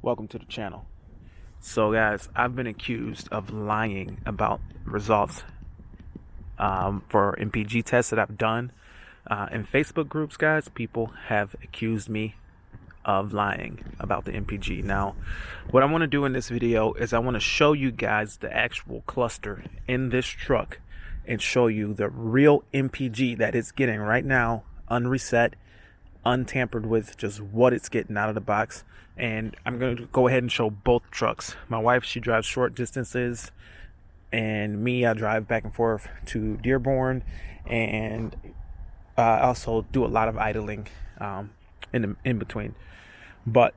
welcome to the channel. So guys, I've been accused of lying about results for MPG tests that I've done in Facebook groups. Guys, people have accused me of lying about the MPG. Now, what I want to do in this video is I want to show you guys the actual cluster in this truck and show you the real MPG that it's getting right now, unreset, untampered with, just what it's getting out of the box. And I'm going to go ahead and show both trucks. My wife, she drives short distances, and me, I drive back and forth to Dearborn, and I also do a lot of idling in between. But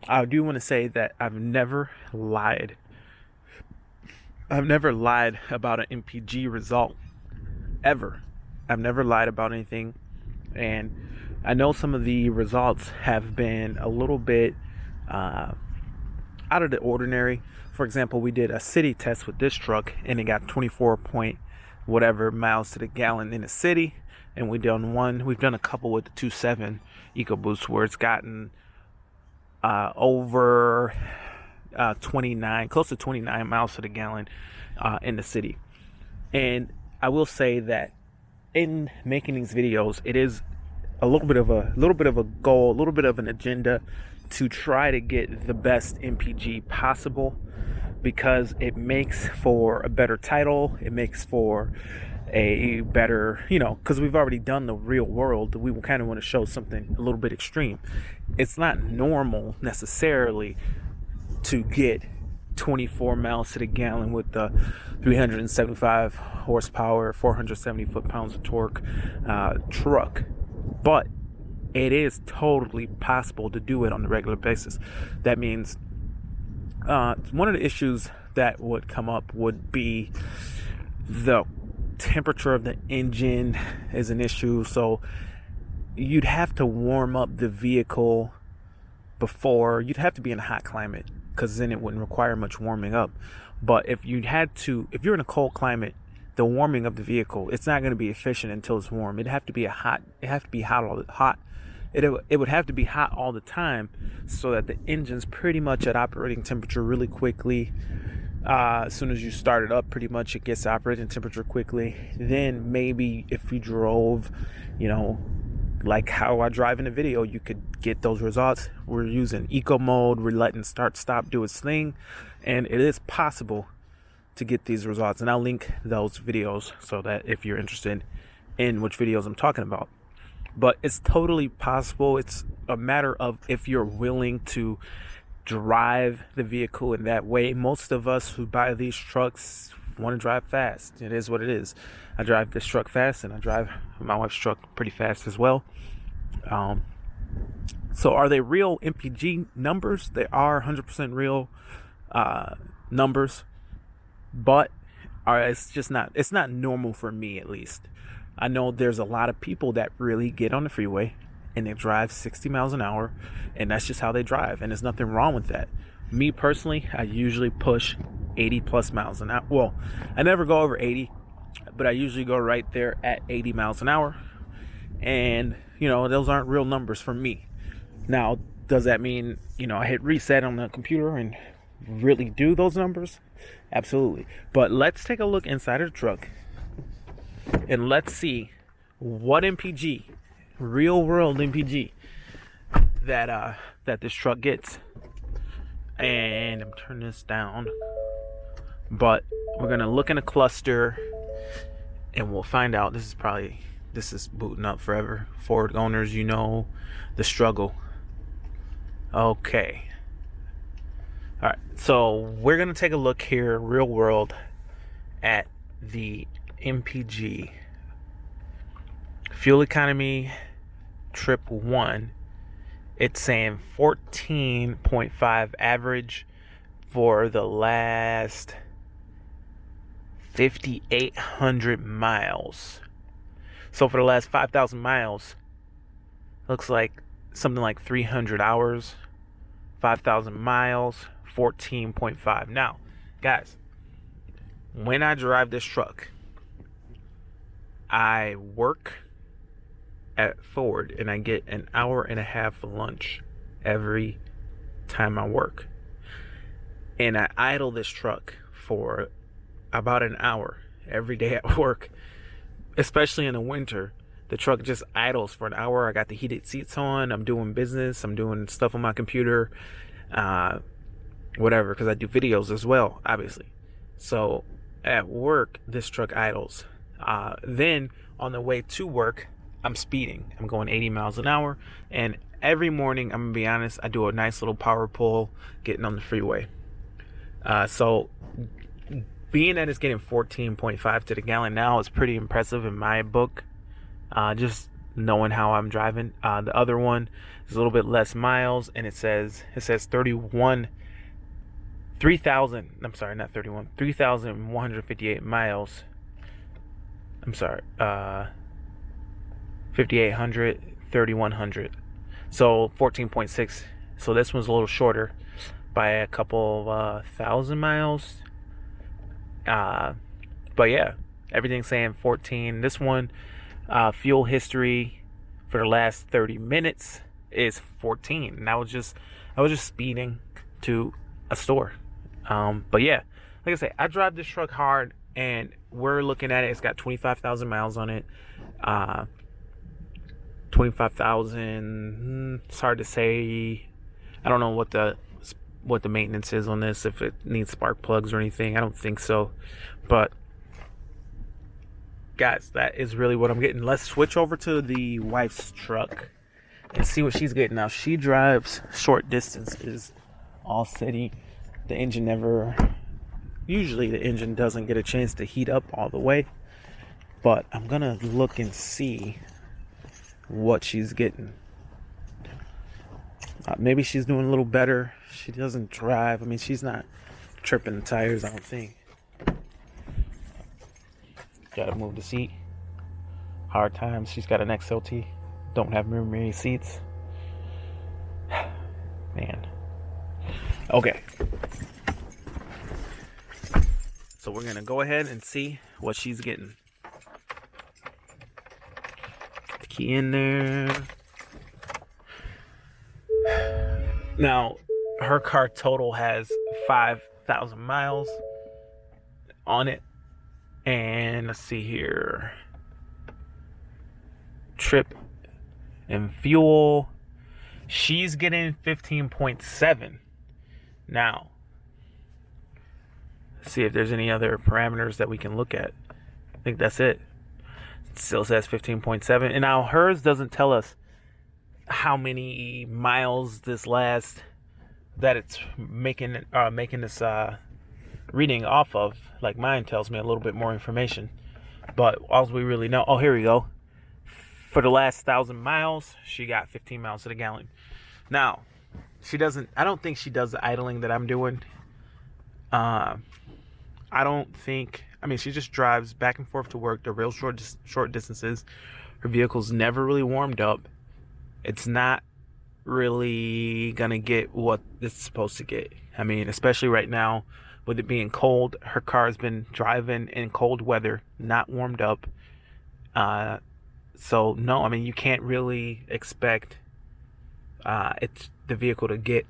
I do want to say that I've never lied. I've never lied about an MPG result, ever. I've never lied about anything. And I know some of the results have been a little bit out of the ordinary. For example, we did a city test with this truck and it got 24 point whatever miles to the gallon in the city. And we've done a couple with the 2.7 EcoBoost where it's gotten over 29, close to 29 miles to the gallon in the city. And I will say that in making these videos, it is a little bit of a goal, a little bit of an agenda to try to get the best MPG possible, because it makes for a better title. It makes for a better, because we've already done the real world. We kind of want to show something a little bit extreme. It's not normal necessarily to get 24 miles to the gallon with the 375 horsepower, 470 foot-pounds of torque truck. But it is totally possible to do it on a regular basis. That means one of the issues that would come up would be the temperature of the engine is an issue. So you'd have to warm up the vehicle before. You'd have to be in a hot climate, because then it wouldn't require much warming up. But if you're in a cold climate, the warming of the vehicle, it's not going to be efficient until it's warm. It would have to be hot all the time, so that the engine's pretty much at operating temperature really quickly. As soon as you start it up, pretty much it gets to operating temperature quickly. Then maybe if you drove, like how I drive in the video, you could get those results. We're using eco mode. We're letting start stop do its thing, and it is possible to get these results. And I'll link those videos so that if you're interested in which videos I'm talking about. But it's totally possible. It's a matter of if you're willing to drive the vehicle in that way. Most of us who buy these trucks want to drive fast. It is what it is. I drive this truck fast, and I drive my wife's truck pretty fast as well. So are they real MPG numbers? They are 100% real numbers, but it's not normal for me, at least. I know there's a lot of people that really get on the freeway and they drive 60 miles an hour, and that's just how they drive, and there's nothing wrong with that. Me personally, I usually push 80 plus miles an hour. Well, I never go over 80, but I usually go right there at 80 miles an hour. And, those aren't real numbers for me. Now, does that mean, I hit reset on the computer and really do those numbers? Absolutely. But let's take a look inside of the truck and let's see what MPG, real world MPG, that this truck gets. And I'm turning this down, but we're gonna look in a cluster and we'll find out. This is booting up forever. Ford owners, the struggle. Okay. All right, so we're gonna take a look here, real world, at the MPG fuel economy trip 1. It's saying 14.5 average for the last 5,800 miles. So for the last 5,000 miles, looks like something like 300 hours. 5,000 miles, 14.5. Now, guys, when I drive this truck, I work at Ford and I get an hour and a half for lunch every time I work. and I idle this truck for about an hour every day at work, especially in the winter. The truck just idles for an hour. I got the heated seats on. I'm doing business. I'm doing stuff on my computer, whatever, because I do videos as well, obviously. So at work, this truck idles. Then on the way to work, I'm speeding. I'm going 80 miles an hour. And every morning, I'm going to be honest, I do a nice little power pull getting on the freeway. So being that it's getting 14.5 to the gallon now is pretty impressive in my book. Just knowing how I'm driving. The other one is a little bit less miles, and it says 3,158 miles. I'm sorry, 5,800, 3,100. So 14.6. So this one's a little shorter by a couple of thousand miles. But yeah, everything's saying 14. This one, fuel history for the last 30 minutes is 14. And I was just speeding to a store. But yeah, like I say, I drive this truck hard, and we're looking at it. It's got 25,000 miles on it. 25,000. It's hard to say. I don't know what the maintenance is on this, if it needs spark plugs or anything. I don't think so. But guys, that is really what I'm getting. Let's switch over to the wife's truck and see what she's getting. Now, she drives short distances, all city. The engine usually the engine doesn't get a chance to heat up all the way. But I'm gonna look and see what she's getting. Maybe she's doing a little better. She doesn't drive. I mean, she's not tripping the tires, I don't think. Gotta move the seat. Hard times. She's got an XLT. Don't have memory seats. Man. Okay. So we're gonna go ahead and see what she's getting. The key in there. Now, her car total has 5,000 miles on it. And let's see here. Trip and fuel. She's getting 15.7. Now, let's see if there's any other parameters that we can look at. I think that's it. It still says 15.7. And now hers doesn't tell us how many miles this lasts that it's making this reading off of. Like mine tells me a little bit more information, but all we really know, oh, here we go, for the last 1,000 miles she got 15 miles to the gallon. Now I don't think she does the idling that I'm doing. I mean, she just drives back and forth to work. They're real short distances. Her vehicle's never really warmed up. It's not really gonna get what it's supposed to get. I mean, especially right now with it being cold, her car's been driving in cold weather, not warmed up. So no, I mean, you can't really expect it's the vehicle to get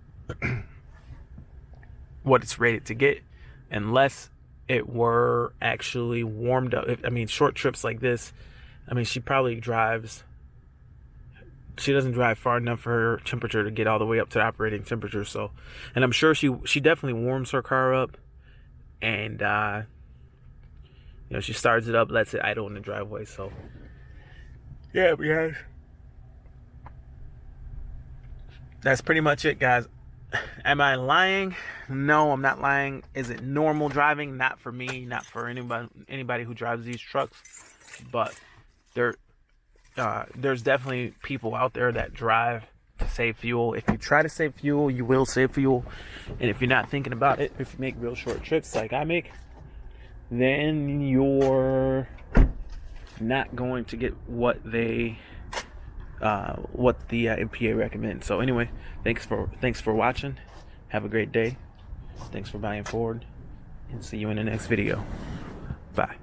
what it's rated to get unless it were actually warmed up. I mean, short trips like this, I mean, she probably drives. She doesn't drive far enough for her temperature to get all the way up to the operating temperature. So, and I'm sure she definitely warms her car up, and she starts it up, lets it idle in the driveway. So, yeah, guys, that's pretty much it, guys. Am I lying? No, I'm not lying. Is it normal driving? Not for me, not for anybody who drives these trucks, but there's definitely people out there that drive to save fuel. If you try to save fuel, you will save fuel. And if you're not thinking about it, if you make real short trips like I make, then you're not going to get what the MPA recommends. So anyway, thanks for watching. Have a great day. Thanks for buying Ford, and see you in the next video. Bye.